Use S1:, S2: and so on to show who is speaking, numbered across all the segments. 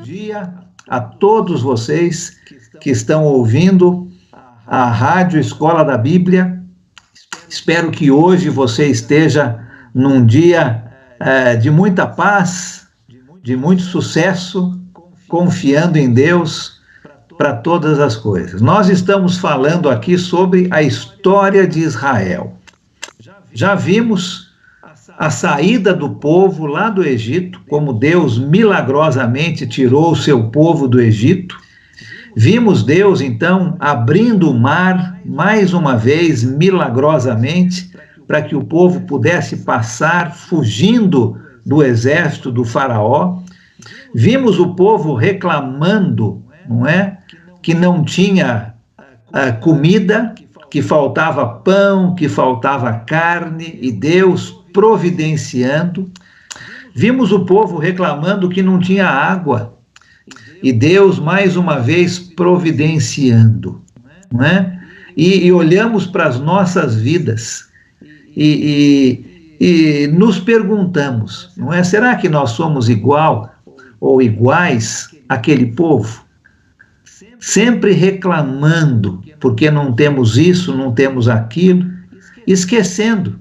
S1: dia a todos vocês que estão ouvindo a Rádio Escola da Bíblia. Espero que hoje você esteja num dia de muita paz, de muito sucesso, confiando em Deus para todas as coisas. Nós estamos falando aqui sobre a história de Israel. Já vimos a saída do povo lá do Egito, como Deus milagrosamente tirou o seu povo do Egito. Vimos Deus, então, abrindo o mar, mais uma vez, milagrosamente, para que o povo pudesse passar, fugindo do exército do faraó. Vimos o povo reclamando, não é? Que não tinha comida, que faltava pão, que faltava carne, e Deus providenciando. Vimos o povo reclamando que não tinha água, e Deus, mais uma vez, providenciando, não é? E olhamos para as nossas vidas e nos perguntamos, não é? Será que nós somos igual ou iguais àquele povo? Sempre reclamando porque não temos isso, não temos aquilo, esquecendo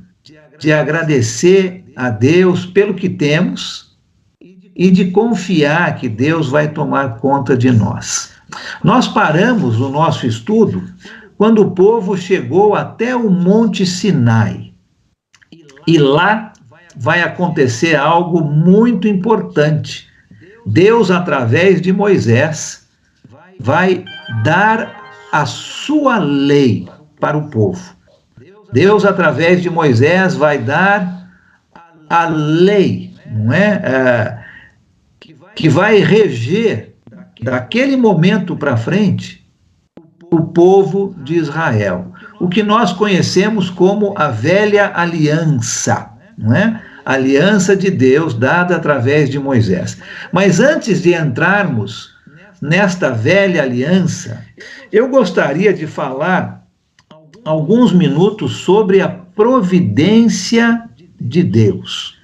S1: de agradecer a Deus pelo que temos e de confiar que Deus vai tomar conta de nós. Nós paramos o nosso estudo quando o povo chegou até o Monte Sinai. E lá vai acontecer algo muito importante. Deus, através de Moisés, vai dar a sua lei para o povo. Deus, através de Moisés, vai dar a lei, não é? Que vai reger, daquele momento para frente, o povo de Israel. O que nós conhecemos como a velha aliança, não é? A aliança de Deus dada através de Moisés. Mas antes de entrarmos nesta velha aliança, eu gostaria de falar alguns minutos sobre a providência de Deus.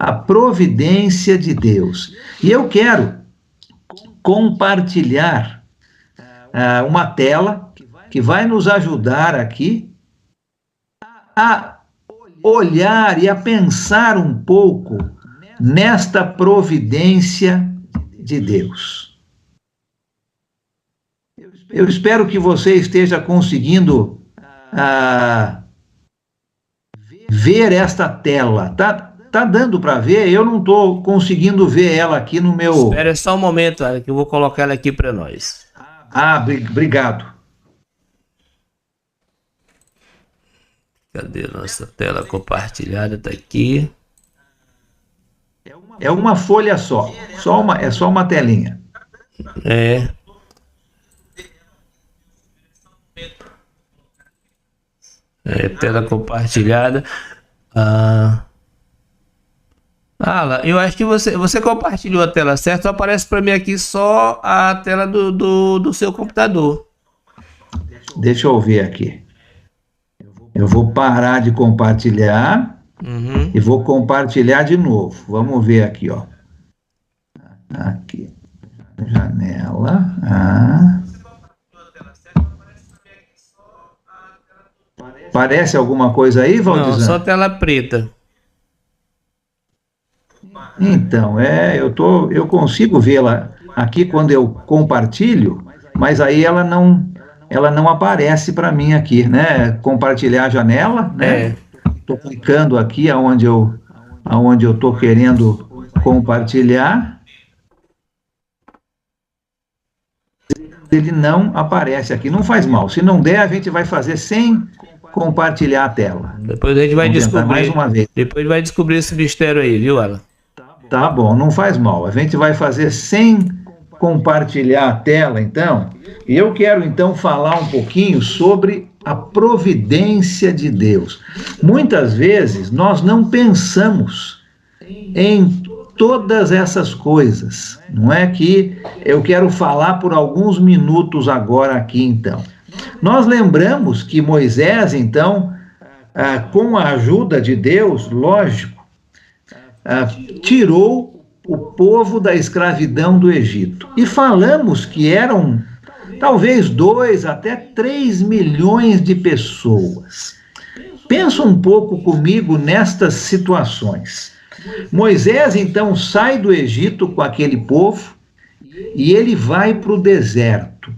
S1: A providência de Deus. E eu quero compartilhar uma tela que vai nos ajudar aqui a olhar e a pensar um pouco nesta providência de Deus. Eu espero que você esteja conseguindo ver esta tela. Tá dando para ver? Eu não estou conseguindo ver ela aqui no meu...
S2: Espera só um momento, que eu vou colocar ela aqui para nós.
S1: Obrigado.
S2: Cadê nossa tela compartilhada? Tá aqui.
S1: É uma folha só. É só uma telinha.
S2: Tela compartilhada. Eu acho que você compartilhou a tela certa, aparece para mim aqui só a tela do seu computador.
S1: Deixa eu ver aqui. Eu vou parar de compartilhar e vou compartilhar de novo. Vamos ver aqui, ó. Aqui. Janela. Parece alguma coisa aí, Valdizan?
S2: Não, só tela preta.
S1: Então, eu consigo vê-la aqui quando eu compartilho, mas aí ela não aparece para mim aqui, né? Compartilhar a janela, né? Estou clicando aqui aonde eu estou querendo compartilhar. Ele não aparece aqui, não faz mal. Se não der, a gente vai fazer sem compartilhar a tela.
S2: Depois a gente vai descobrir
S1: mais uma vez.
S2: Depois vai descobrir esse mistério aí, viu, Alan?
S1: Tá bom, não faz mal. A gente vai fazer sem compartilhar a tela, então. E eu quero, então, falar um pouquinho sobre a providência de Deus. Muitas vezes, nós não pensamos em todas essas coisas. Não é que eu quero falar por alguns minutos agora aqui, então. Nós lembramos que Moisés, então, com a ajuda de Deus, lógico, tirou o povo da escravidão do Egito. E falamos que eram talvez 2 até 3 milhões de pessoas. Pensa um pouco comigo nestas situações. Moisés, então, sai do Egito com aquele povo e ele vai para o deserto.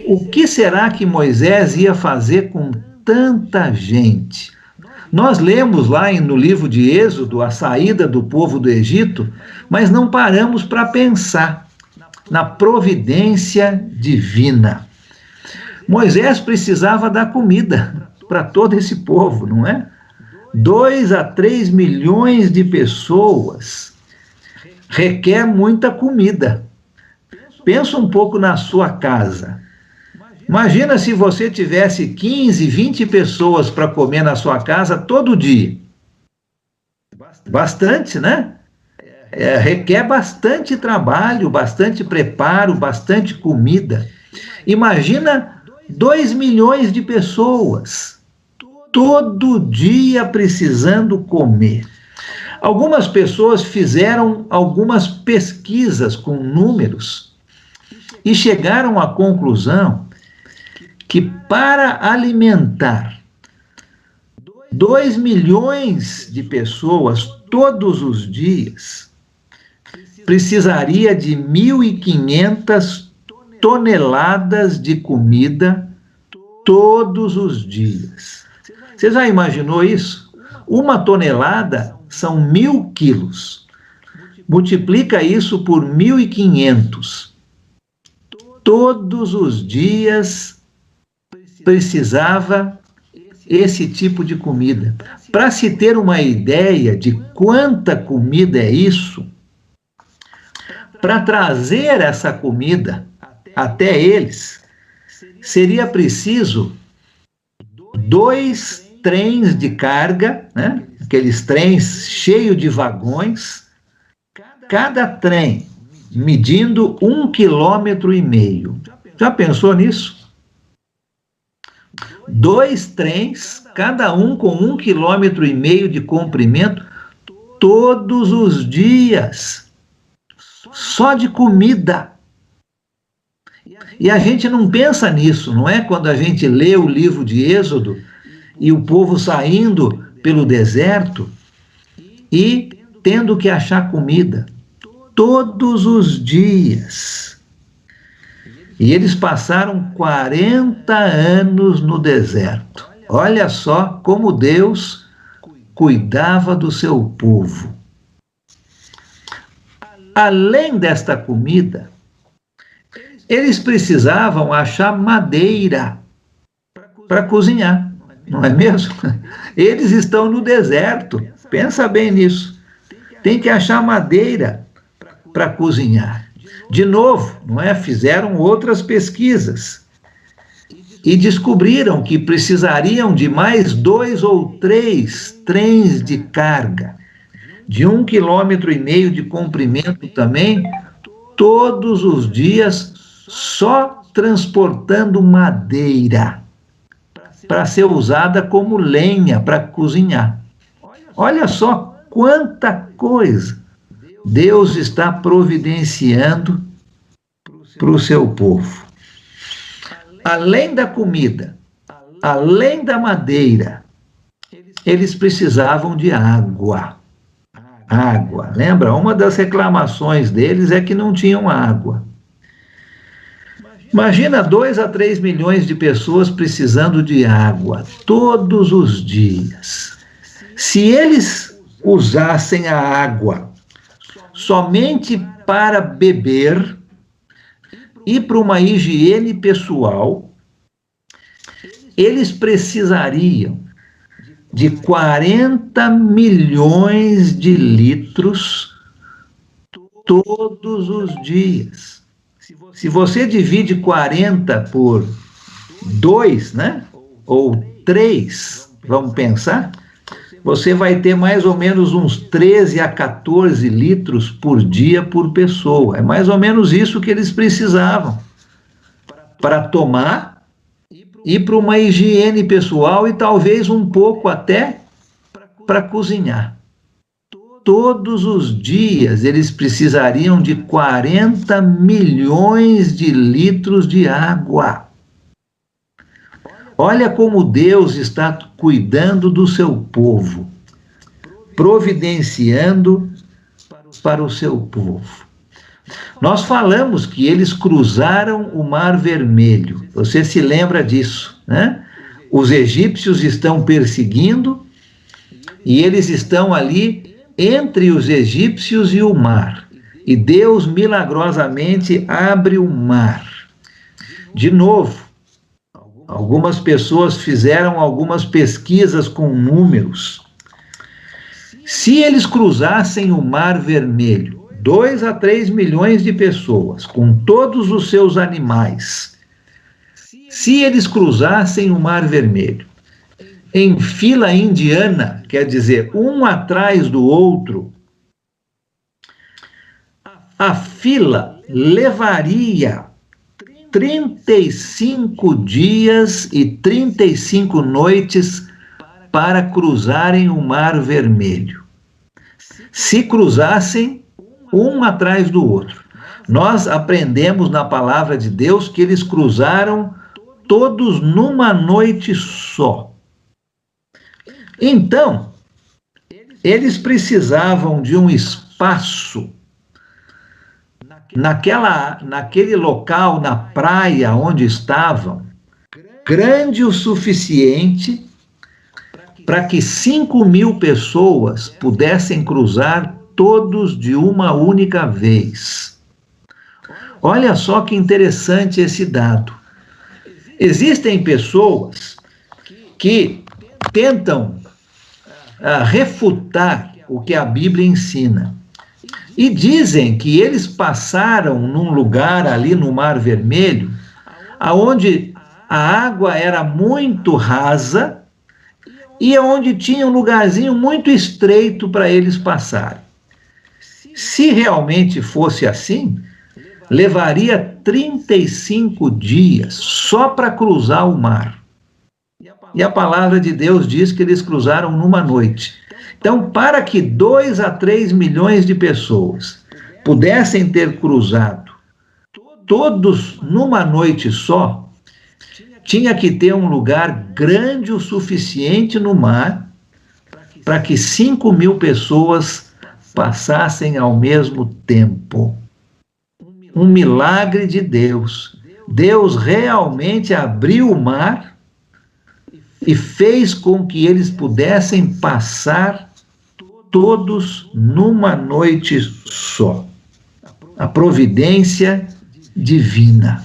S1: O que será que Moisés ia fazer com tanta gente? Nós lemos lá no livro de Êxodo a saída do povo do Egito, mas não paramos para pensar na providência divina. Moisés precisava dar comida para todo esse povo, não é? 2 a 3 milhões de pessoas requer muita comida. Pensa um pouco na sua casa. Imagina se você tivesse 15, 20 pessoas para comer na sua casa todo dia. Bastante, né? Requer bastante trabalho, bastante preparo, bastante comida. Imagina 2 milhões de pessoas todo dia precisando comer. Algumas pessoas fizeram algumas pesquisas com números e chegaram à conclusão que para alimentar 2 milhões de pessoas todos os dias, precisaria de 1.500 toneladas de comida todos os dias. Você já imaginou isso? 1 tonelada são 1.000 quilos. Multiplica isso por 1.500. Todos os dias precisava esse tipo de comida. Para se ter uma ideia de quanta comida é isso, para trazer essa comida até eles, seria preciso 2 trens de carga, né? Aqueles trens cheios de vagões, cada trem medindo 1,5 km. Já pensou nisso? 2 trens, cada um com 1,5 km de comprimento, todos os dias, só de comida. E a gente não pensa nisso, não é? Quando a gente lê o livro de Êxodo e o povo saindo pelo deserto e tendo que achar comida todos os dias. E eles passaram 40 anos no deserto. Olha só como Deus cuidava do seu povo. Além desta comida, eles precisavam achar madeira para cozinhar, não é mesmo? Eles estão no deserto, pensa bem nisso. Tem que achar madeira para cozinhar. De novo, não é? Fizeram outras pesquisas e descobriram que precisariam de mais 2 ou 3 trens de carga, de 1,5 km de comprimento também, todos os dias, só transportando madeira para ser usada como lenha para cozinhar. Olha só quanta coisa Deus está providenciando para o seu povo. Além da comida, além da madeira, eles precisavam de água. Água, lembra? Uma das reclamações deles é que não tinham água. Imagina 2 a 3 milhões de pessoas precisando de água todos os dias. Se eles usassem a água somente para beber e para uma higiene pessoal, eles precisariam de 40 milhões de litros todos os dias. Se você divide 40 por 2, né? Ou 3, vamos pensar, você vai ter mais ou menos uns 13 a 14 litros por dia por pessoa. É mais ou menos isso que eles precisavam para tomar e para uma higiene pessoal e talvez um pouco até para cozinhar. todos os dias eles precisariam de 40 milhões de litros de água. Olha como Deus está cuidando do seu povo, providenciando para o seu povo. Nós falamos que eles cruzaram o Mar Vermelho. Você se lembra disso, né? Os egípcios estão perseguindo e eles estão ali entre os egípcios e o mar. E Deus milagrosamente abre o mar. De novo, algumas pessoas fizeram algumas pesquisas com números. Se eles cruzassem o Mar Vermelho, 2 a 3 milhões de pessoas, com todos os seus animais, se eles cruzassem o Mar Vermelho em fila indiana, quer dizer, um atrás do outro, a fila levaria 35 dias e 35 noites para cruzarem o Mar Vermelho. Se cruzassem um atrás do outro. Nós aprendemos na palavra de Deus que eles cruzaram todos numa noite só. Então, eles precisavam de um espaço naquele local, na praia onde estavam, grande o suficiente para que 5.000 pessoas pudessem cruzar todos de uma única vez. Olha só que interessante esse dado. Existem pessoas que tentam refutar o que a Bíblia ensina e dizem que eles passaram num lugar ali no Mar Vermelho, aonde a água era muito rasa e onde tinha um lugarzinho muito estreito para eles passarem. Se realmente fosse assim, levaria 35 dias só para cruzar o mar. E a palavra de Deus diz que eles cruzaram numa noite. Então, para que 2 a 3 milhões de pessoas pudessem ter cruzado todos numa noite só, tinha que ter um lugar grande o suficiente no mar para que 5.000 pessoas passassem ao mesmo tempo. Um milagre de Deus. Deus realmente abriu o mar e fez com que eles pudessem passar todos numa noite só. A providência divina.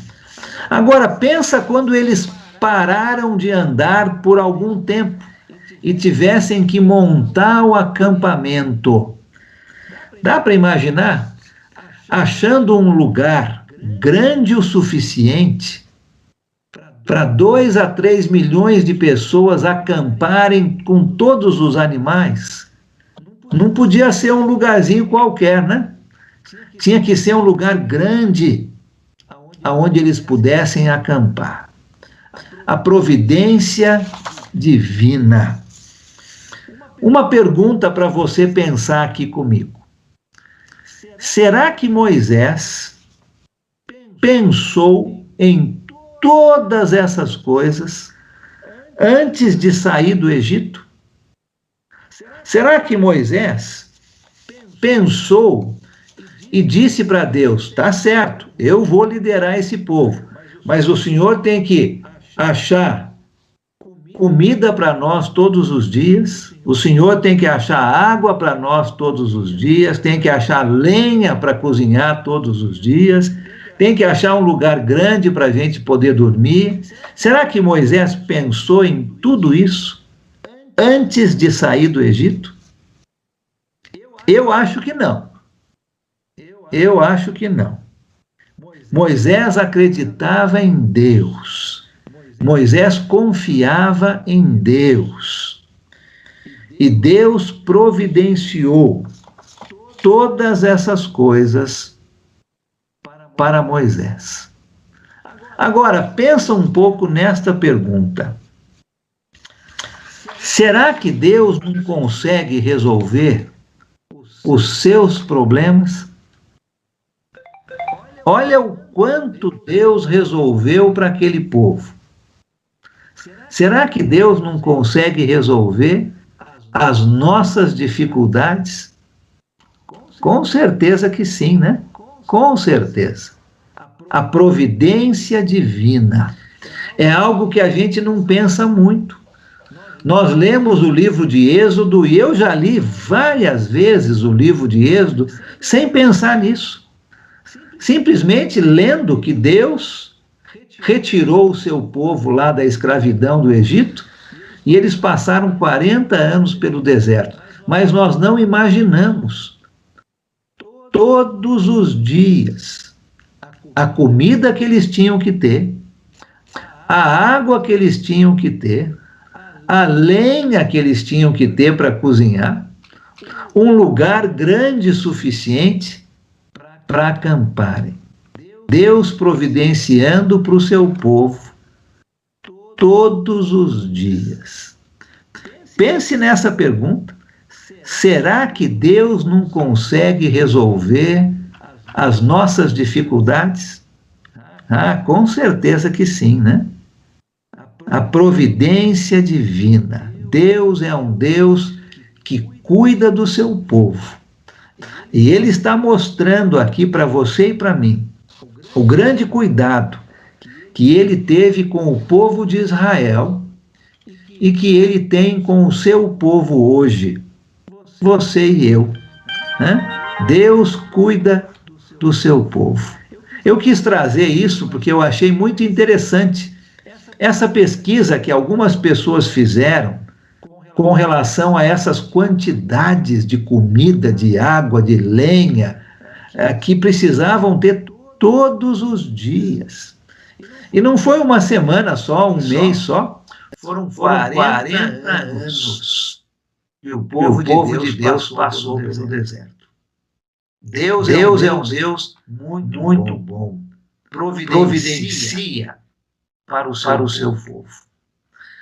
S1: Agora, pensa quando eles pararam de andar por algum tempo e tivessem que montar o acampamento. Dá para imaginar? Achando um lugar grande o suficiente para 2 a 3 milhões de pessoas acamparem com todos os animais. Não podia ser um lugarzinho qualquer, né? Tinha que ser um lugar grande aonde eles pudessem acampar. A providência divina. Uma pergunta para você pensar aqui comigo. Será que Moisés pensou em todas essas coisas antes de sair do Egito? Será que Moisés pensou e disse para Deus, tá certo, eu vou liderar esse povo, mas o Senhor tem que achar comida para nós todos os dias, o Senhor tem que achar água para nós todos os dias, tem que achar lenha para cozinhar todos os dias, tem que achar um lugar grande para a gente poder dormir. Será que Moisés pensou em tudo isso antes de sair do Egito? Eu acho que não. Eu acho que não. Moisés acreditava em Deus. Moisés confiava em Deus. E Deus providenciou todas essas coisas para Moisés. Agora, pensa um pouco nesta pergunta. Será que Deus não consegue resolver os seus problemas? Olha o quanto Deus resolveu para aquele povo. Será que Deus não consegue resolver as nossas dificuldades? Com certeza que sim, né? Com certeza. A providência divina é algo que a gente não pensa muito. Nós lemos o livro de Êxodo, e eu já li várias vezes o livro de Êxodo sem pensar nisso. Simplesmente lendo que Deus retirou o seu povo lá da escravidão do Egito, e eles passaram 40 anos pelo deserto. Mas nós não imaginamos, todos os dias, a comida que eles tinham que ter, a água que eles tinham que ter, a lenha que eles tinham que ter para cozinhar, um lugar grande o suficiente para acamparem. Deus providenciando para o seu povo todos os dias. Pense nessa pergunta. Será que Deus não consegue resolver as nossas dificuldades? Com certeza que sim, né? A providência divina. Deus é um Deus que cuida do seu povo. E Ele está mostrando aqui para você e para mim o grande cuidado que Ele teve com o povo de Israel e que Ele tem com o seu povo hoje, você e eu, né? Deus cuida do seu povo. Eu quis trazer isso porque eu achei muito interessante essa pesquisa que algumas pessoas fizeram com relação a essas quantidades de comida, de água, de lenha, que precisavam ter todos os dias. E não foi uma semana só, um mês só, foram 40 anos que o povo de Deus passou pelo deserto. Deus é um Deus muito bom, providencia para o seu povo.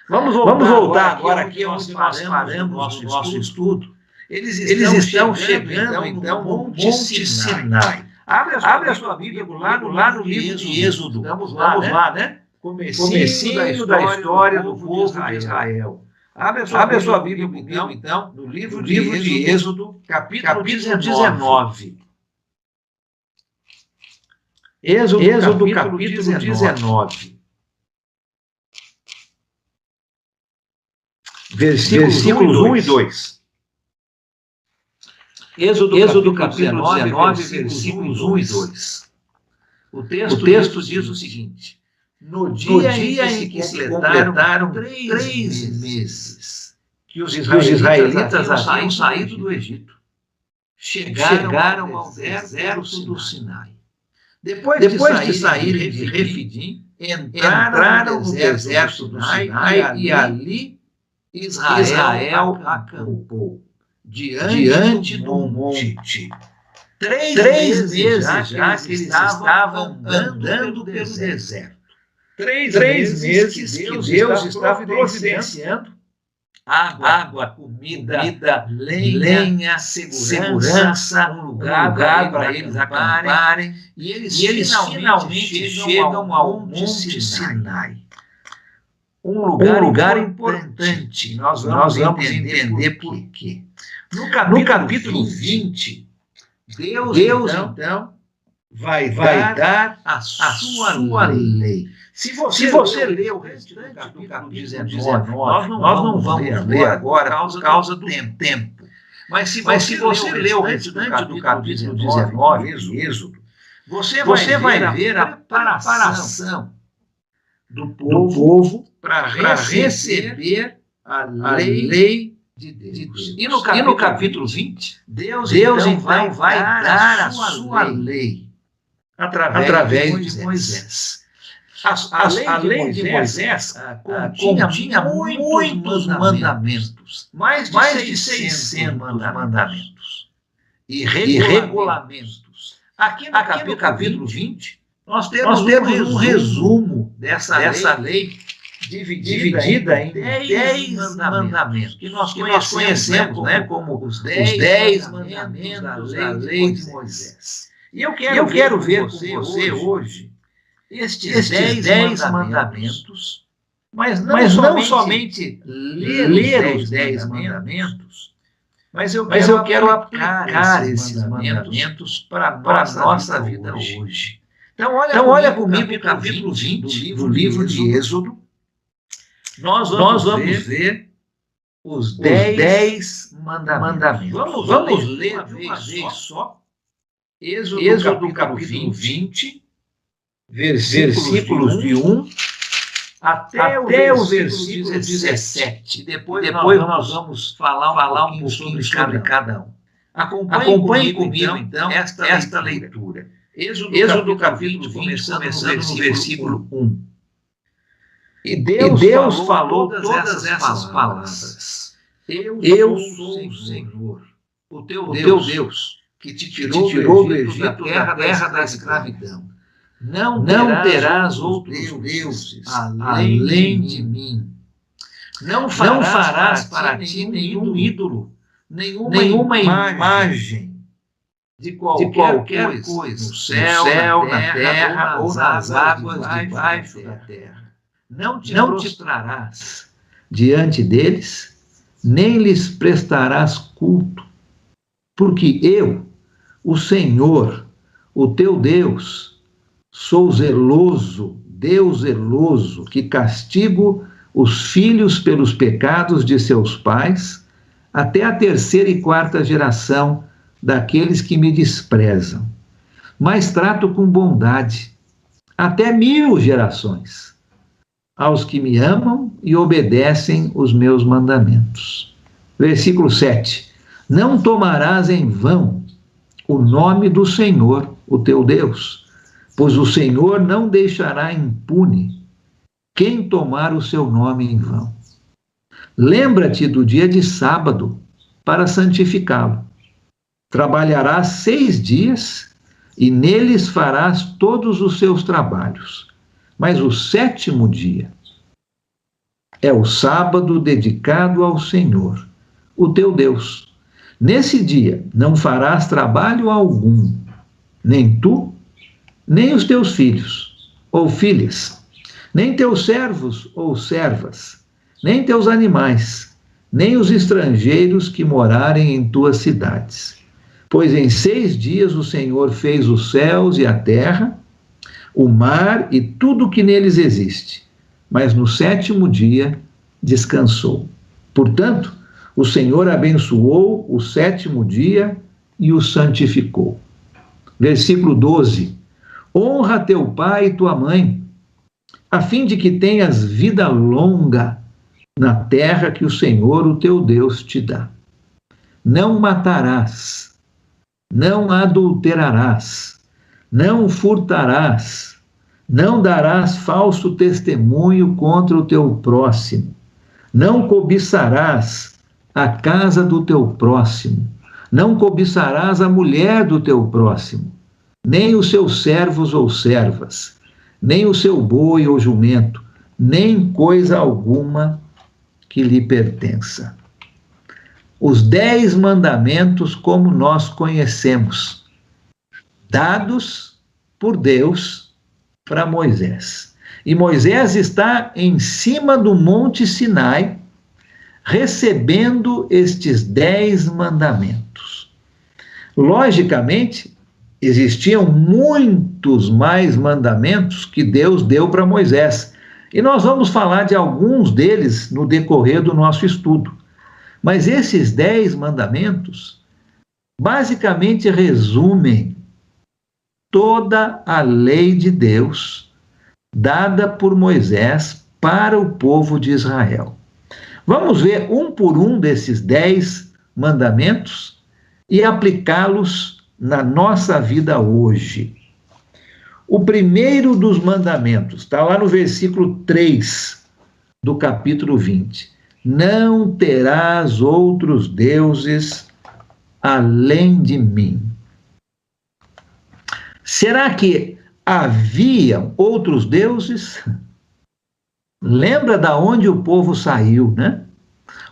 S1: Vamos voltar agora aqui onde nós paramos no nosso estudo. Eles estão chegando então no Monte Sinai. Abre a sua Bíblia lá no livro de Êxodo. Vamos lá, né? Comecinho da história do povo de Israel. Abre a sua Bíblia comigo, então, no livro de Êxodo, capítulo 19. Êxodo capítulo 19. Versículos 1 e 2. Êxodo capítulo 19, versículos 1 e 2. O texto diz o seguinte: no dia em que se completaram 3 meses que os israelitas haviam saído do Egito, chegaram ao deserto do Sinai. Depois de saírem de Refidim, entraram no deserto do Sinai e ali Israel acampou diante do monte. 3 meses já que eles estavam andando pelo deserto. 3 meses que Deus estava providenciando água, comida, lenha, segurança, um lugar para eles acamparem. E eles finalmente chegam ao Monte Sinai. Um lugar importante. Nós vamos entender por quê. No capítulo 20, Deus então vai dar a sua lei. Se você ler o restante do capítulo 19, nós não vamos ler agora por causa do tempo. Mas se você ler o restante do capítulo 19, Êxodo, você vai ver a preparação do povo para receber a lei de Deus. E no capítulo 20, Deus então vai dar a sua lei através de Moisés. A lei de Moisés continha muitos mandamentos, mais de 600 mandamentos e regulamentos. Aqui no capítulo 20, nós temos um resumo dessa lei dividida em 10 mandamentos, que nós conhecemos, né, como os 10 mandamentos da lei de Moisés. E eu quero ver com você hoje estes 10 mandamentos, mas não somente ler os 10 mandamentos, mas eu quero aplicar esses mandamentos para a nossa vida hoje. Então, olha comigo o capítulo 20 do livro de Êxodo. Nós vamos ver os 10 mandamentos. Vamos ler de uma vez só. Êxodo capítulo 20, versículos de 1 até o versículo 17. Depois nós vamos falar um pouquinho sobre cada um. Acompanhe comigo, então, esta leitura. Êxodo capítulo 20, começando no versículo 1. E Deus falou todas essas palavras. Eu sou o Senhor, o teu Deus, que te tirou do Egito, da terra da escravidão. Não terás outros deuses além de mim. Não farás para ti nenhum ídolo, nenhuma imagem de qualquer coisa, no céu, na terra ou nas águas debaixo da terra. Não te prostrarás diante deles, nem lhes prestarás culto, porque eu, o Senhor, o teu Deus, sou zeloso, Deus zeloso, que castigo os filhos pelos pecados de seus pais, até a 3ª e 4ª geração daqueles que me desprezam. Mas trato com bondade até 1000 gerações aos que me amam e obedecem os meus mandamentos. Versículo 7. Não tomarás em vão o nome do Senhor, o teu Deus, pois o Senhor não deixará impune quem tomar o seu nome em vão. Lembra-te do dia de sábado para santificá-lo. Trabalharás 6 dias e neles farás todos os seus trabalhos. Mas o 7º dia é o sábado dedicado ao Senhor, o teu Deus. Nesse dia não farás trabalho algum, nem tu, nem os teus filhos ou filhas, nem teus servos ou servas, nem teus animais, nem os estrangeiros que morarem em tuas cidades. Pois em 6 dias o Senhor fez os céus e a terra, o mar e tudo o que neles existe, mas no 7º dia descansou. Portanto, o Senhor abençoou o 7º dia e o santificou. Versículo 12. Honra teu pai e tua mãe, a fim de que tenhas vida longa na terra que o Senhor, o teu Deus, te dá. Não matarás, não adulterarás, não furtarás, não darás falso testemunho contra o teu próximo, não cobiçarás a casa do teu próximo, não cobiçarás a mulher do teu próximo, nem os seus servos ou servas, nem o seu boi ou jumento, nem coisa alguma que lhe pertença. Os 10 mandamentos como nós conhecemos, dados por Deus para Moisés. E Moisés está em cima do Monte Sinai, recebendo estes 10 mandamentos. Logicamente, existiam muitos mais mandamentos que Deus deu para Moisés. E nós vamos falar de alguns deles no decorrer do nosso estudo. Mas esses 10 mandamentos basicamente resumem toda a lei de Deus dada por Moisés para o povo de Israel. Vamos ver um por um desses 10 mandamentos e aplicá-los na nossa vida hoje. O primeiro dos mandamentos está lá no versículo 3 do capítulo 20. Não terás outros deuses além de mim. Será que haviam outros deuses? Lembra da onde o povo saiu, né?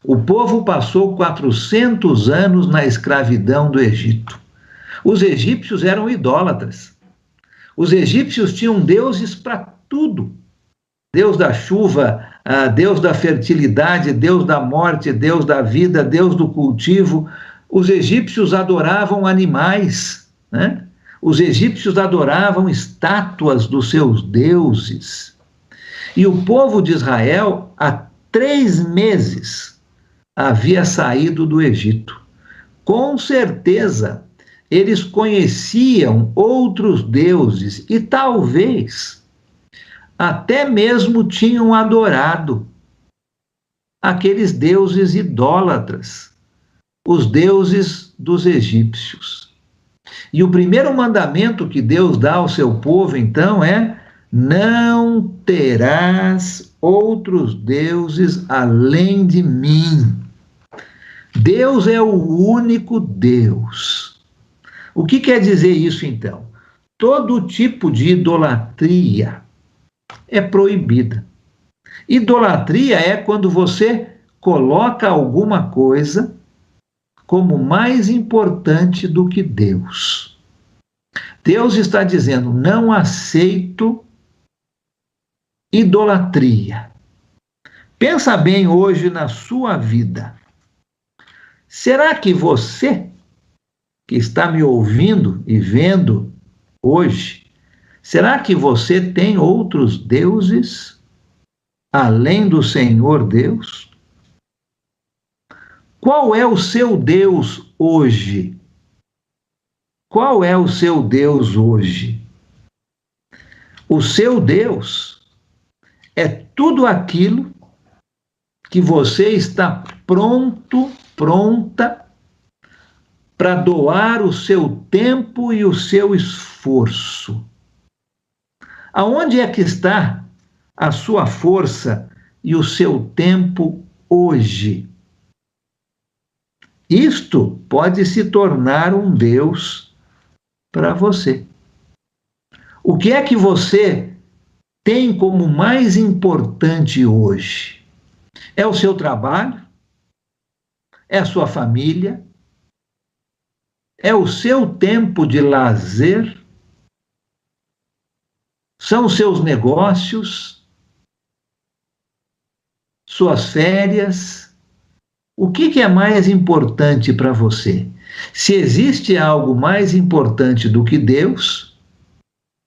S1: O povo passou 400 anos na escravidão do Egito. Os egípcios eram idólatras. Os egípcios tinham deuses para tudo. Deus da chuva, Deus da fertilidade, Deus da morte, Deus da vida, Deus do cultivo. Os egípcios adoravam animais, né? Os egípcios adoravam estátuas dos seus deuses. E o povo de Israel, há 3 meses, havia saído do Egito. Com certeza, eles conheciam outros deuses e talvez até mesmo tinham adorado aqueles deuses idólatras, os deuses dos egípcios. E o primeiro mandamento que Deus dá ao seu povo, então, é: não terás outros deuses além de mim. Deus é o único Deus. O que quer dizer isso, então? Todo tipo de idolatria é proibida. Idolatria é quando você coloca alguma coisa como mais importante do que Deus. Deus está dizendo: não aceito idolatria. Pensa bem hoje na sua vida. Será que você, que está me ouvindo e vendo hoje, será que você tem outros deuses além do Senhor Deus? Qual é o seu Deus hoje? Qual é o seu Deus hoje? O seu Deus é tudo aquilo que você está pronta para doar o seu tempo e o seu esforço. Aonde é que está a sua força e o seu tempo hoje? Isto pode se tornar um Deus para você. O que é que você tem como mais importante hoje? É o seu trabalho? É a sua família? É o seu tempo de lazer? São os seus negócios? Suas férias? O que é mais importante para você? Se existe algo mais importante do que Deus,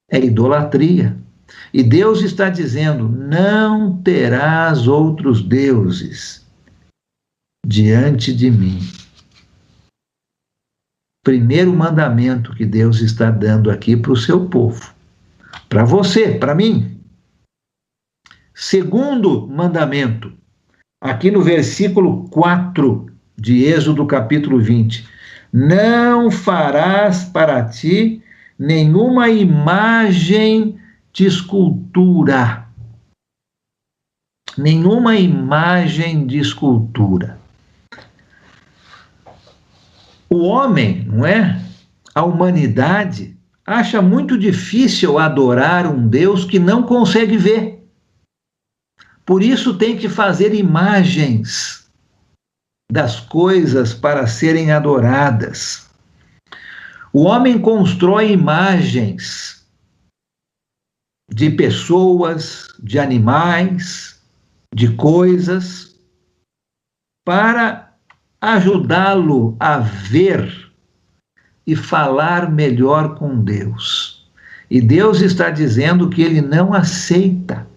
S1: é idolatria. E Deus está dizendo: não terás outros deuses diante de mim. Primeiro mandamento que Deus está dando aqui para o seu povo. Para você, para mim. Segundo mandamento, aqui no versículo 4 de Êxodo capítulo 20. Não farás para ti nenhuma imagem de escultura. Nenhuma imagem de escultura. O homem, não é? A humanidade acha muito difícil adorar um Deus que não consegue ver. Por isso tem que fazer imagens das coisas para serem adoradas. O homem constrói imagens de pessoas, de animais, de coisas, para ajudá-lo a ver e falar melhor com Deus. E Deus está dizendo que ele não aceita.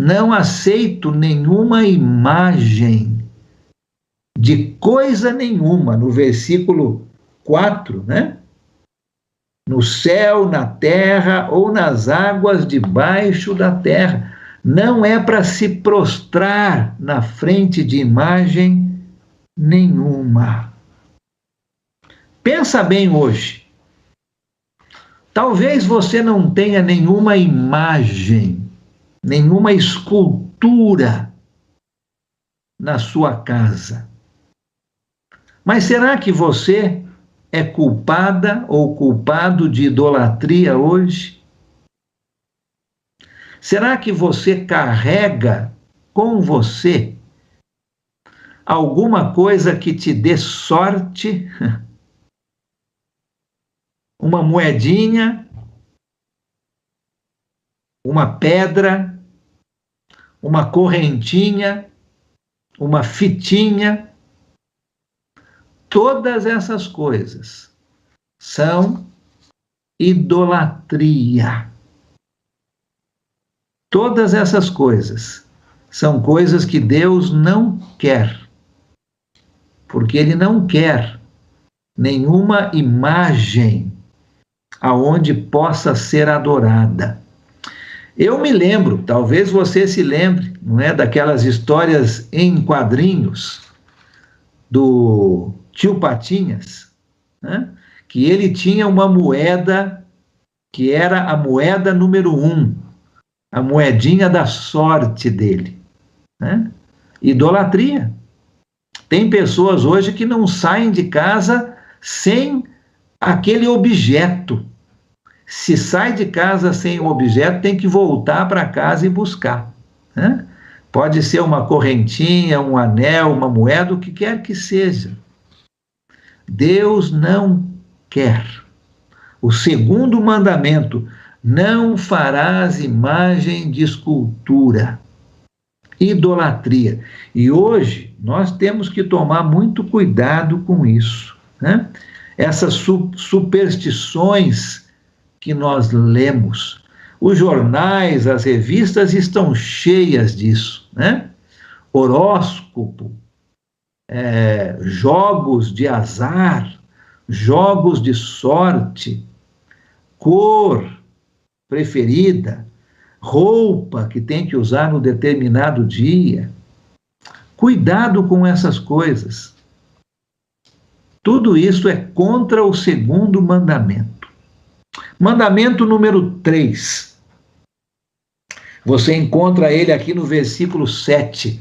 S1: Não aceito nenhuma imagem de coisa nenhuma, no versículo 4, né? No céu, na terra ou nas águas debaixo da terra. Não é para se prostrar na frente de imagem nenhuma. Pensa bem hoje. Talvez você não tenha nenhuma imagem, nenhuma escultura na sua casa. Mas será que você é culpada ou culpado de idolatria hoje? Será que você carrega com você alguma coisa que te dê sorte? Uma moedinha, uma pedra, uma correntinha, uma fitinha? Todas essas coisas são idolatria. Todas essas coisas são coisas que Deus não quer, porque Ele não quer nenhuma imagem aonde possa ser adorada. Eu me lembro, talvez você se lembre, não é, daquelas histórias em quadrinhos do Tio Patinhas, né? Que ele tinha uma moeda que era a moeda número 1, a moedinha da sorte dele, né? Idolatria. Tem pessoas hoje que não saem de casa sem aquele objeto. Se sai de casa sem o objeto, tem que voltar para casa e buscar, né? Pode ser uma correntinha, um anel, uma moeda, o que quer que seja. Deus não quer. O segundo mandamento: não farás imagem de escultura. Idolatria. E hoje nós temos que tomar muito cuidado com isso, né? Essas superstições que nós lemos. Os jornais, as revistas estão cheias disso, né? Horóscopo, jogos de azar, jogos de sorte, cor preferida, roupa que tem que usar no determinado dia. Cuidado com essas coisas. Tudo isso é contra o segundo mandamento. Mandamento número 3. Você encontra ele aqui no versículo 7.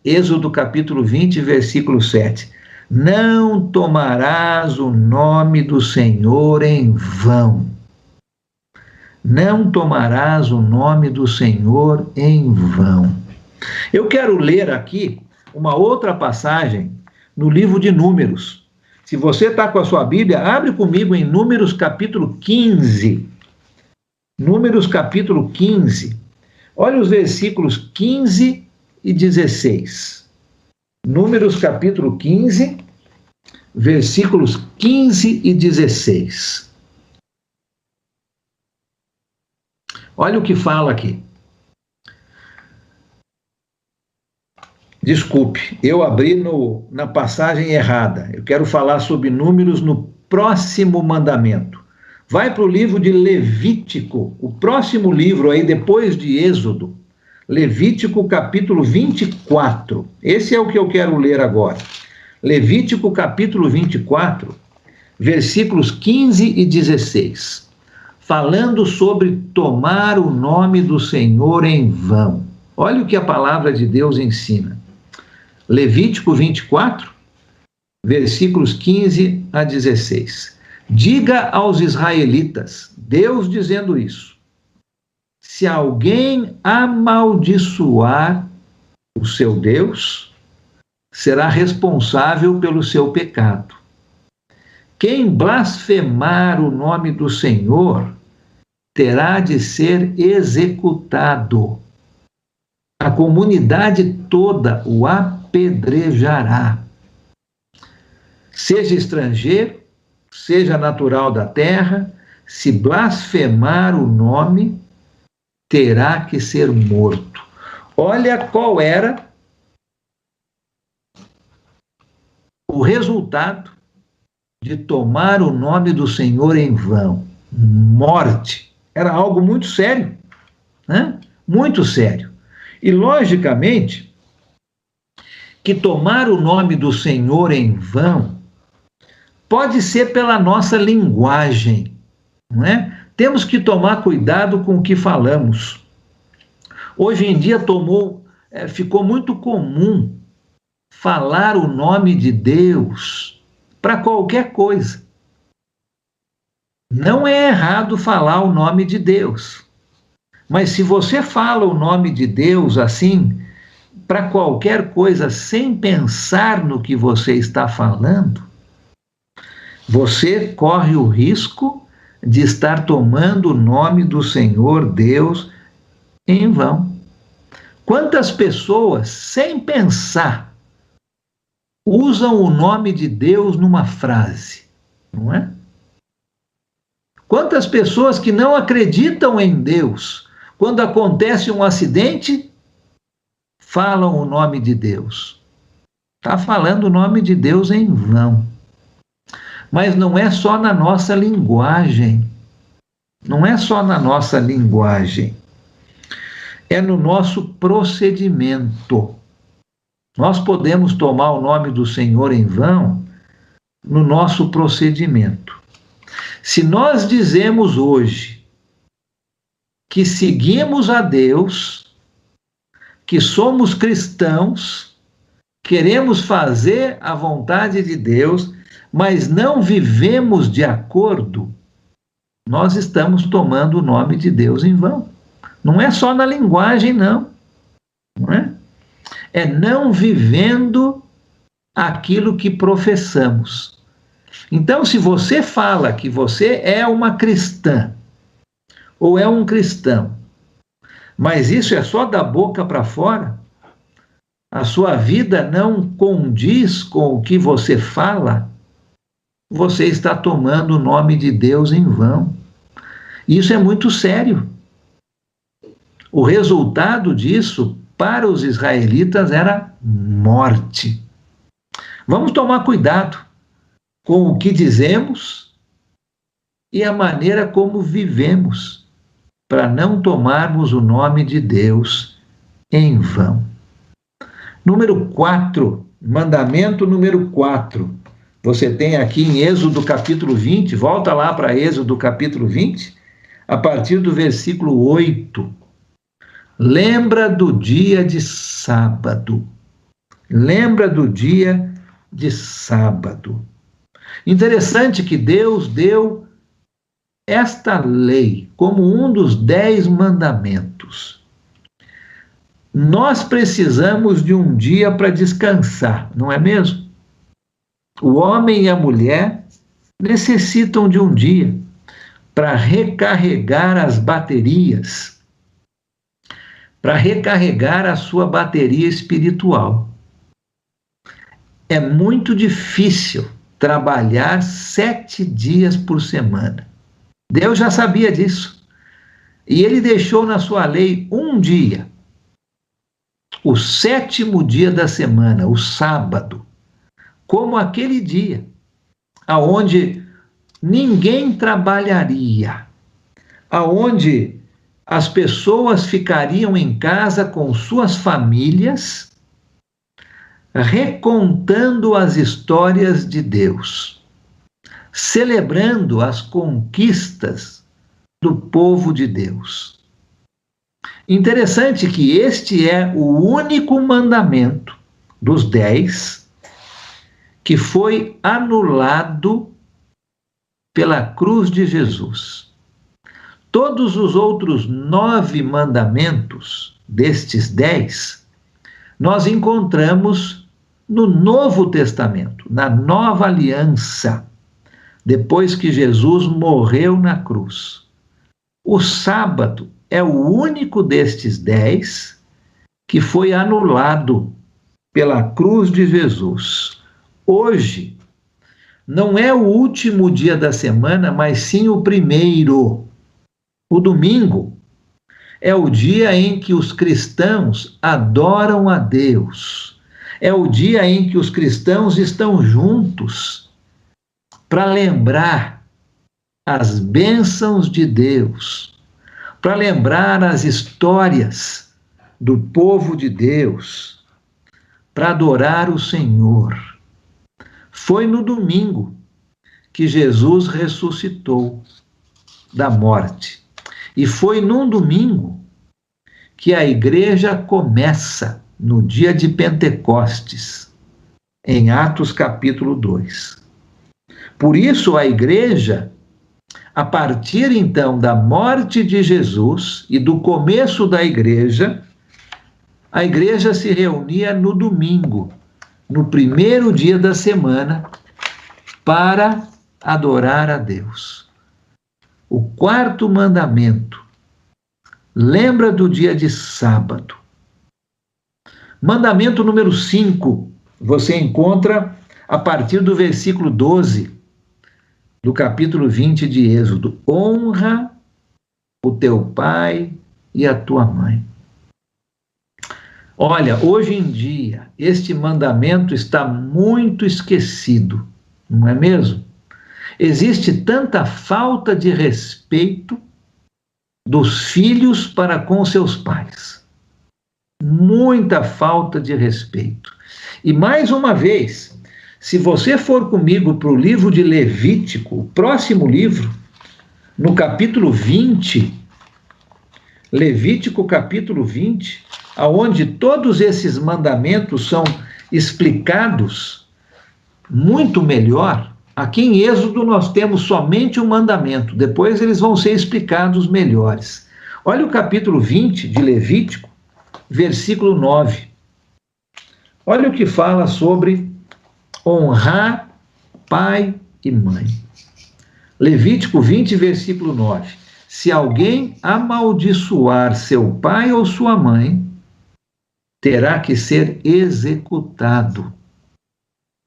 S1: Êxodo capítulo 20, versículo 7. Não tomarás o nome do Senhor em vão. Não tomarás o nome do Senhor em vão. Eu quero ler aqui uma outra passagem no livro de Números. Se você está com a sua Bíblia, abre comigo em Números capítulo 15. Números capítulo 15. Olha os versículos 15 e 16. Números capítulo 15, versículos 15 e 16. Olha o que fala aqui. Desculpe, eu abri na passagem errada. Eu quero falar sobre Números no próximo mandamento. Vai para o livro de Levítico, o próximo livro aí depois de Êxodo. Levítico capítulo 24. Esse é o que eu quero ler agora. Levítico capítulo 24, versículos 15 e 16. Falando sobre tomar o nome do Senhor em vão. Olha o que a palavra de Deus ensina. Levítico 24, versículos 15 a 16. Diga aos israelitas, Deus dizendo isso: se alguém amaldiçoar o seu Deus, será responsável pelo seu pecado. Quem blasfemar o nome do Senhor terá de ser executado. A comunidade toda o apedrejará. Seja estrangeiro, seja natural da terra, se blasfemar o nome, terá que ser morto. Olha qual era o resultado de tomar o nome do Senhor em vão. Morte. Era algo muito sério, né? Muito sério. E, logicamente, que tomar o nome do Senhor em vão pode ser pela nossa linguagem, não é? Temos que tomar cuidado com o que falamos. Hoje em dia ficou muito comum falar o nome de Deus para qualquer coisa. Não é errado falar o nome de Deus, Mas se você fala o nome de Deus assim, para qualquer coisa, sem pensar no que você está falando, você corre o risco de estar tomando o nome do Senhor Deus em vão. Quantas pessoas, sem pensar, usam o nome de Deus numa frase, não é? Quantas pessoas que não acreditam em Deus, quando acontece um acidente, falam o nome de Deus. Está falando o nome de Deus em vão. Mas não é só na nossa linguagem. Não é só na nossa linguagem. É no nosso procedimento. Nós podemos tomar o nome do Senhor em vão no nosso procedimento. Se nós dizemos hoje que seguimos a Deus, que somos cristãos, queremos fazer a vontade de Deus, mas não vivemos de acordo, nós estamos tomando o nome de Deus em vão. Não é só na linguagem, não. Não é? É não vivendo aquilo que professamos. Então, se você fala que você é uma cristã, ou é um cristão, mas isso é só da boca para fora, a sua vida não condiz com o que você fala, você está tomando o nome de Deus em vão. Isso é muito sério. O resultado disso, para os israelitas, era morte. Vamos tomar cuidado com o que dizemos e a maneira como vivemos, para não tomarmos o nome de Deus em vão. Número 4, mandamento número 4. Você tem aqui em Êxodo capítulo 20, volta lá para Êxodo capítulo 20, a partir do versículo 8. Lembra do dia de sábado. Lembra do dia de sábado. Interessante que Deus deu esta lei como um dos 10 mandamentos. Nós precisamos de um dia para descansar, não é mesmo? O homem e a mulher necessitam de um dia para recarregar as baterias, para recarregar a sua bateria espiritual. É muito difícil trabalhar 7 dias por semana. Deus já sabia disso. E ele deixou na sua lei um dia, o 7º dia da semana, o sábado, como aquele dia aonde ninguém trabalharia, aonde as pessoas ficariam em casa com suas famílias, recontando as histórias de Deus, celebrando as conquistas do povo de Deus. Interessante que este é o único mandamento dos 10 que foi anulado pela cruz de Jesus. Todos os outros 9 mandamentos destes 10, nós encontramos no Novo Testamento, na Nova Aliança, depois que Jesus morreu na cruz. O sábado é o único destes 10 que foi anulado pela cruz de Jesus. Hoje, não é o último dia da semana, mas sim o primeiro. O domingo é o dia em que os cristãos adoram a Deus. É o dia em que os cristãos estão juntos para lembrar as bênçãos de Deus, para lembrar as histórias do povo de Deus, para adorar o Senhor. Foi no domingo que Jesus ressuscitou da morte. E foi num domingo que a igreja começa, no dia de Pentecostes, em Atos capítulo 2. Por isso a igreja A partir então da morte de Jesus e do começo da igreja, a igreja se reunia no domingo, no primeiro dia da semana, para adorar a Deus. O quarto mandamento lembra do dia de sábado. Mandamento número 5, você encontra a partir do versículo 12 do capítulo 20 de Êxodo. Honra o teu pai e a tua mãe. Olha, hoje em dia, este mandamento está muito esquecido, não é mesmo? Existe tanta falta de respeito dos filhos para com seus pais. Muita falta de respeito. E mais uma vez, se você for comigo para o livro de Levítico, o próximo livro, no capítulo 20, Levítico capítulo 20, aonde todos esses mandamentos são explicados muito melhor. Aqui em Êxodo nós temos somente um mandamento, depois eles vão ser explicados melhores. Olha o capítulo 20 de Levítico, versículo 9. Olha o que fala sobre honrar pai e mãe. Levítico 20, versículo 9. Se alguém amaldiçoar seu pai ou sua mãe, terá que ser executado.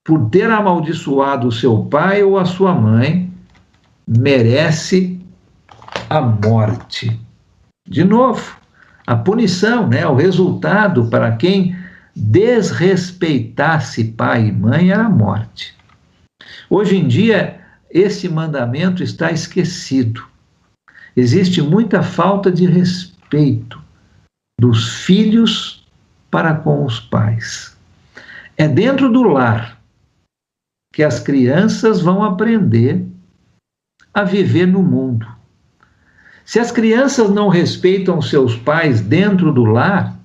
S1: Por ter amaldiçoado o seu pai ou a sua mãe, merece a morte. De novo, a punição, né? O resultado para quem desrespeitasse pai e mãe era a morte. Hoje em dia, esse mandamento está esquecido. Existe muita falta de respeito dos filhos para com os pais. É dentro do lar que as crianças vão aprender a viver no mundo. Se as crianças não respeitam seus pais dentro do lar,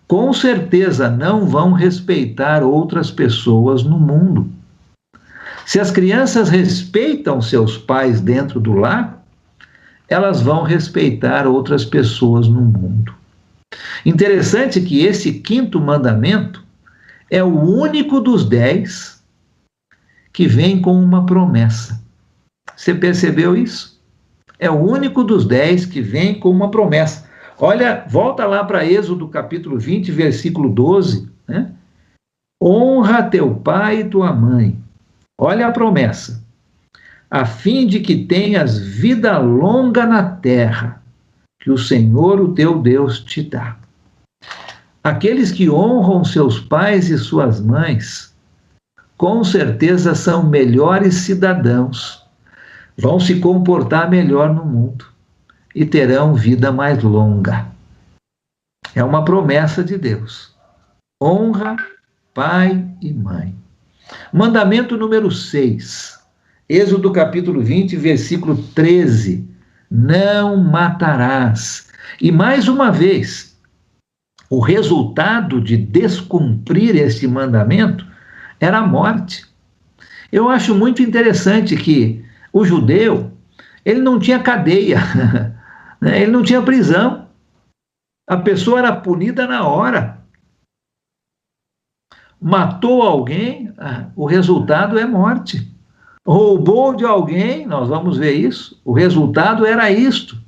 S1: com certeza não vão respeitar outras pessoas no mundo. Se as crianças respeitam seus pais dentro do lar, elas vão respeitar outras pessoas no mundo. Interessante que esse quinto mandamento é o único dos 10 que vem com uma promessa. Você percebeu isso? É o único dos 10 que vem com uma promessa. Olha, volta lá para Êxodo capítulo 20, versículo 12, né? Honra teu pai e tua mãe. Olha a promessa. A fim de que tenhas vida longa na terra, que o Senhor, o teu Deus, te dá. Aqueles que honram seus pais e suas mães, com certeza são melhores cidadãos, vão se comportar melhor no mundo e terão vida mais longa. É uma promessa de Deus. Honra pai e mãe. Mandamento número 6, Êxodo capítulo 20, versículo 13. Não matarás. E mais uma vez, o resultado de descumprir este mandamento era a morte. Eu acho muito interessante que o judeu, ele não tinha cadeia, né? Ele não tinha prisão. A pessoa era punida na hora. Matou alguém, o resultado é morte. Roubou de alguém, nós vamos ver isso, o resultado era isto.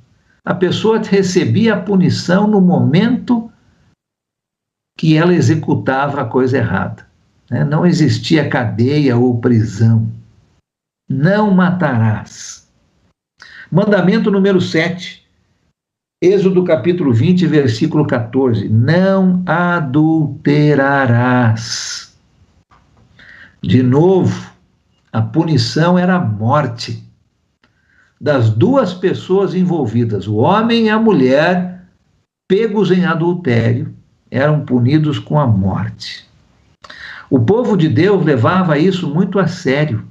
S1: A pessoa recebia a punição no momento que ela executava a coisa errada. Não existia cadeia ou prisão. Não matarás. Mandamento número 7, Êxodo capítulo 20, versículo 14. Não adulterarás. De novo, a punição era a morte das duas pessoas envolvidas, o homem e a mulher, pegos em adultério, eram punidos com a morte. O povo de Deus levava isso muito a sério.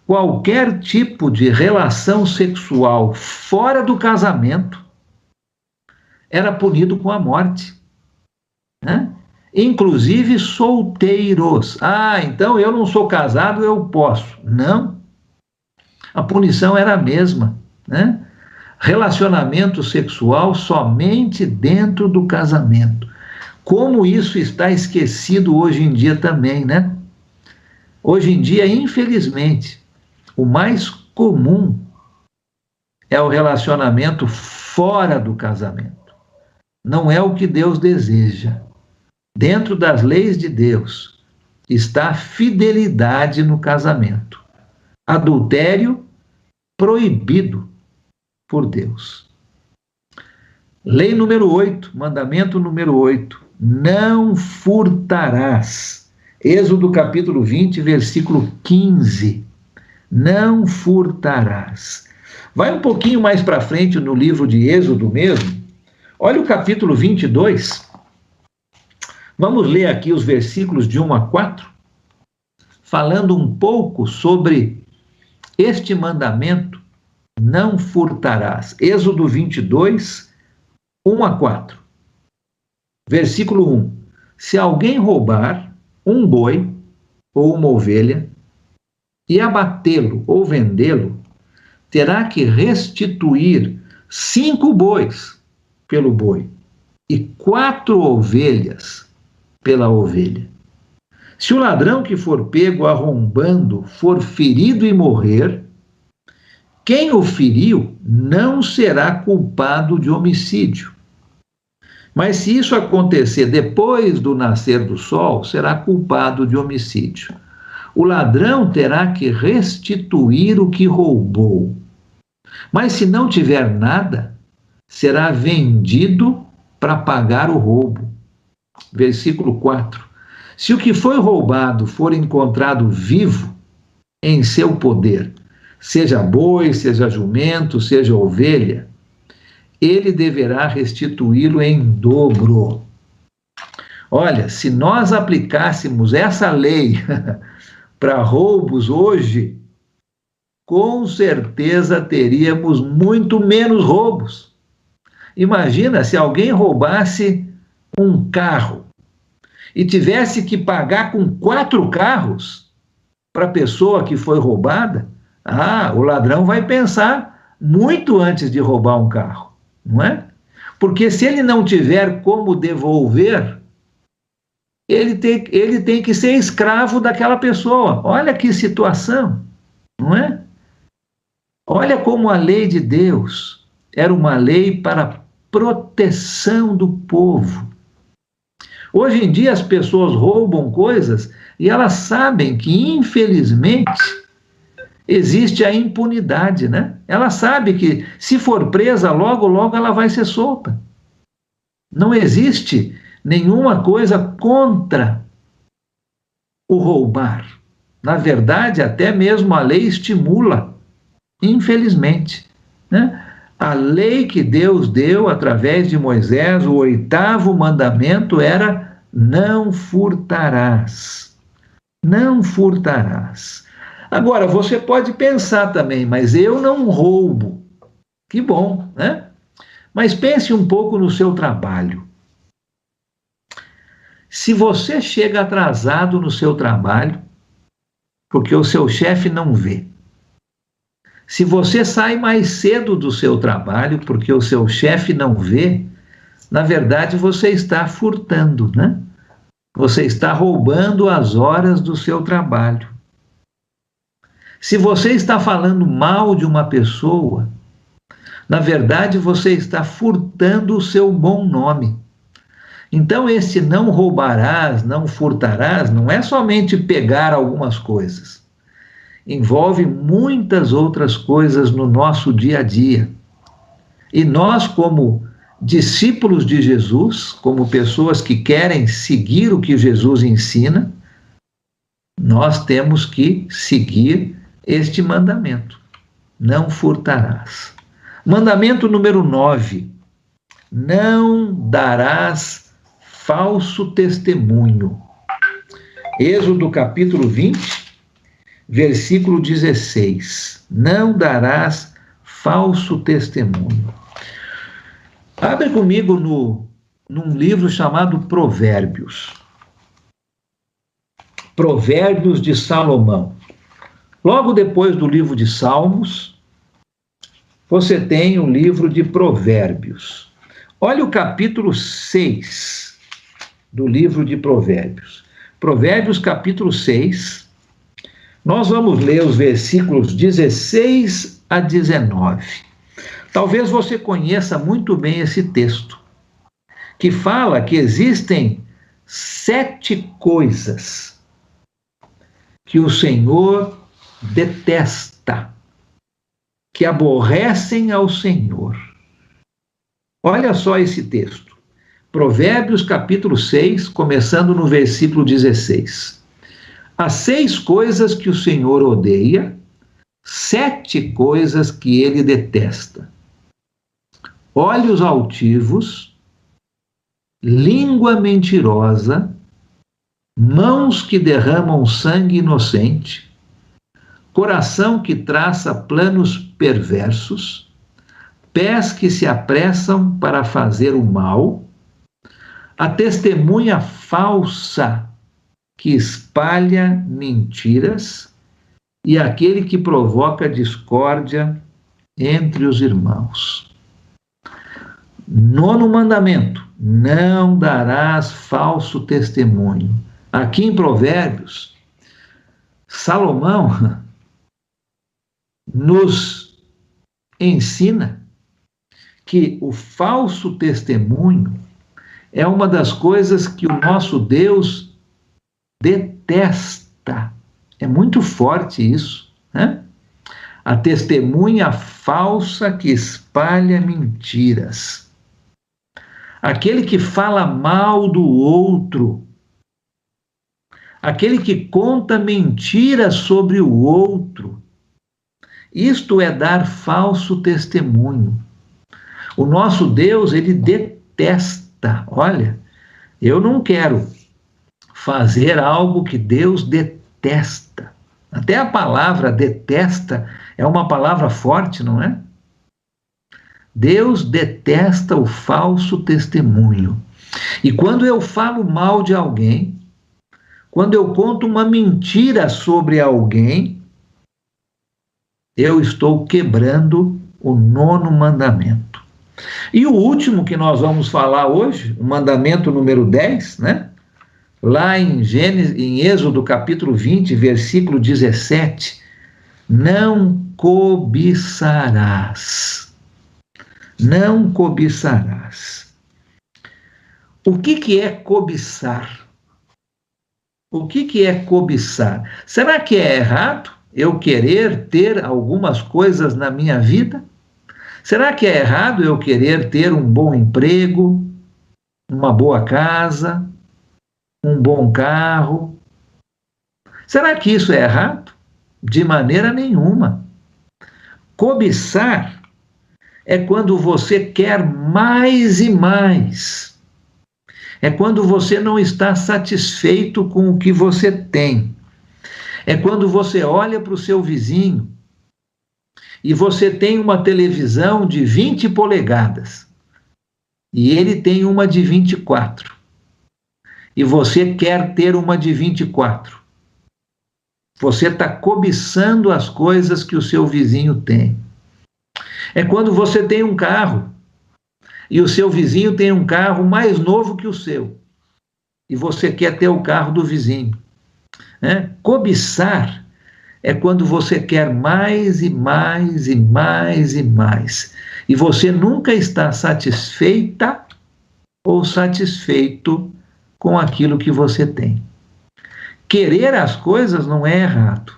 S1: Qualquer tipo de relação sexual fora do casamento era punido com a morte, né? Inclusive solteiros. Então eu não sou casado, eu posso. Não. A punição era a mesma. né? Relacionamento sexual somente dentro do casamento. Como isso está esquecido hoje em dia também, né? Hoje em dia, infelizmente, o mais comum é o relacionamento fora do casamento. Não é o que Deus deseja. Dentro das leis de Deus está a fidelidade no casamento. Adultério proibido por Deus. Lei número 8, mandamento número 8, não furtarás. Êxodo capítulo 20, versículo 15. Não furtarás. Vai um pouquinho mais para frente no livro de Êxodo mesmo. Olha o capítulo 22. Vamos ler aqui os versículos de 1 a 4, falando um pouco sobre este mandamento, não furtarás. Êxodo 22, 1 a 4. Versículo 1. Se alguém roubar um boi ou uma ovelha e abatê-lo ou vendê-lo, terá que restituir 5 bois pelo boi e 4 ovelhas pela ovelha. Se o ladrão que for pego arrombando for ferido e morrer, quem o feriu não será culpado de homicídio. Mas se isso acontecer depois do nascer do sol, será culpado de homicídio. O ladrão terá que restituir o que roubou. Mas se não tiver nada, será vendido para pagar o roubo. Versículo 4. Se o que foi roubado for encontrado vivo em seu poder, seja boi, seja jumento, seja ovelha, ele deverá restituí-lo em dobro. Olha, se nós aplicássemos essa lei para roubos hoje, com certeza teríamos muito menos roubos. Imagina se alguém roubasse um carro e tivesse que pagar com 4 carros para a pessoa que foi roubada. O ladrão vai pensar muito antes de roubar um carro. Não é? Porque se ele não tiver como devolver, ele tem que ser escravo daquela pessoa. Olha que situação, não é? Olha como a lei de Deus era uma lei para proteção do povo. Hoje em dia as pessoas roubam coisas e elas sabem que, infelizmente, existe a impunidade, né? Ela sabe que, se for presa, logo, logo ela vai ser solta. Não existe nenhuma coisa contra o roubar. Na verdade, até mesmo a lei estimula, infelizmente, né? A lei que Deus deu através de Moisés, o 8º mandamento, era: não furtarás. Não furtarás. Agora, você pode pensar também, mas eu não roubo. Que bom, né? Mas pense um pouco no seu trabalho. Se você chega atrasado no seu trabalho, porque o seu chefe não vê. Se você sai mais cedo do seu trabalho, porque o seu chefe não vê, na verdade você está furtando, né? Você está roubando as horas do seu trabalho. Se você está falando mal de uma pessoa, na verdade você está furtando o seu bom nome. Então, esse não roubarás, não furtarás, não é somente pegar algumas coisas. Envolve muitas outras coisas no nosso dia a dia. E nós, como discípulos de Jesus, como pessoas que querem seguir o que Jesus ensina, nós temos que seguir este mandamento: não furtarás. Mandamento número 9: não darás falso testemunho. Êxodo capítulo 20, versículo 16. Não darás falso testemunho. Abre comigo num livro chamado Provérbios. Provérbios de Salomão. Logo depois do livro de Salmos, você tem o livro de Provérbios. Olha o capítulo 6 do livro de Provérbios. Provérbios, capítulo 6. Nós vamos ler os versículos 16 a 19. Talvez você conheça muito bem esse texto, que fala que existem 7 coisas que o Senhor detesta, que aborrecem ao Senhor. Olha só esse texto. Provérbios, capítulo 6, começando no versículo 16. As 6 coisas que o Senhor odeia, 7 coisas que ele detesta: olhos altivos, língua mentirosa, mãos que derramam sangue inocente, coração que traça planos perversos, pés que se apressam para fazer o mal, a testemunha falsa que espalha mentiras e aquele que provoca discórdia entre os irmãos. 9º mandamento: não darás falso testemunho. Aqui em Provérbios, Salomão nos ensina que o falso testemunho é uma das coisas que o nosso Deus detesta. É muito forte isso, né? A testemunha falsa que espalha mentiras. Aquele que fala mal do outro. Aquele que conta mentiras sobre o outro. Isto é dar falso testemunho. O nosso Deus, ele detesta. Olha, eu não quero fazer algo que Deus detesta. Até a palavra detesta é uma palavra forte, não é? Deus detesta o falso testemunho. E quando eu falo mal de alguém, quando eu conto uma mentira sobre alguém, eu estou quebrando o 9º mandamento. E o último que nós vamos falar hoje, o mandamento número 10, né? Lá em Êxodo capítulo 20, versículo 17, não cobiçarás. Não cobiçarás. O que é cobiçar? O que é cobiçar? Será que é errado eu querer ter algumas coisas na minha vida? Será que é errado eu querer ter um bom emprego, uma boa casa, um bom carro? Será que isso é errado? De maneira nenhuma. Cobiçar é quando você quer mais e mais. É quando você não está satisfeito com o que você tem. É quando você olha para o seu vizinho e você tem uma televisão de 20 polegadas e ele tem uma de 24. E você quer ter uma de 24. Você está cobiçando as coisas que o seu vizinho tem. É quando você tem um carro e o seu vizinho tem um carro mais novo que o seu e você quer ter o carro do vizinho. Cobiçar é quando você quer mais e mais e mais e mais e você nunca está satisfeita ou satisfeito com aquilo que você tem. Querer as coisas não é errado.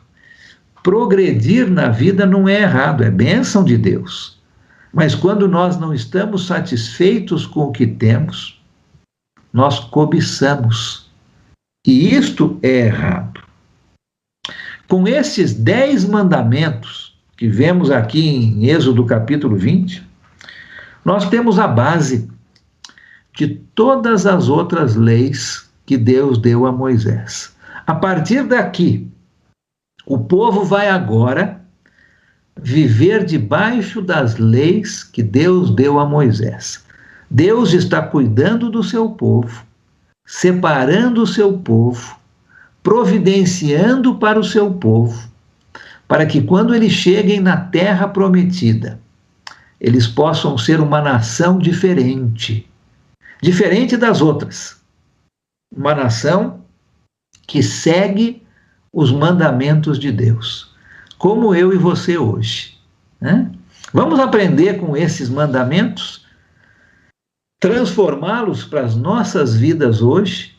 S1: Progredir na vida não é errado, é bênção de Deus. Mas quando nós não estamos satisfeitos com o que temos, nós cobiçamos. E isto é errado. Com esses 10 mandamentos que vemos aqui em Êxodo capítulo 20, nós temos a base de todas as outras leis que Deus deu a Moisés. A partir daqui, o povo vai agora viver debaixo das leis que Deus deu a Moisés. Deus está cuidando do seu povo, separando o seu povo, providenciando para o seu povo, para que quando eles cheguem na terra prometida, eles possam ser uma nação diferente, diferente das outras. Uma nação que segue os mandamentos de Deus, como eu e você hoje, né? Vamos aprender com esses mandamentos, transformá-los para as nossas vidas hoje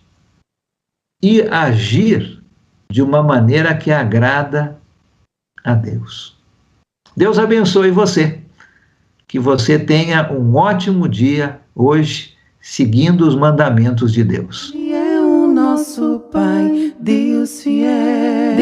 S1: e agir de uma maneira que agrada a Deus. Deus abençoe você, que você tenha um ótimo dia hoje, seguindo os mandamentos de Deus.
S3: É o nosso Pai, Deus fiel.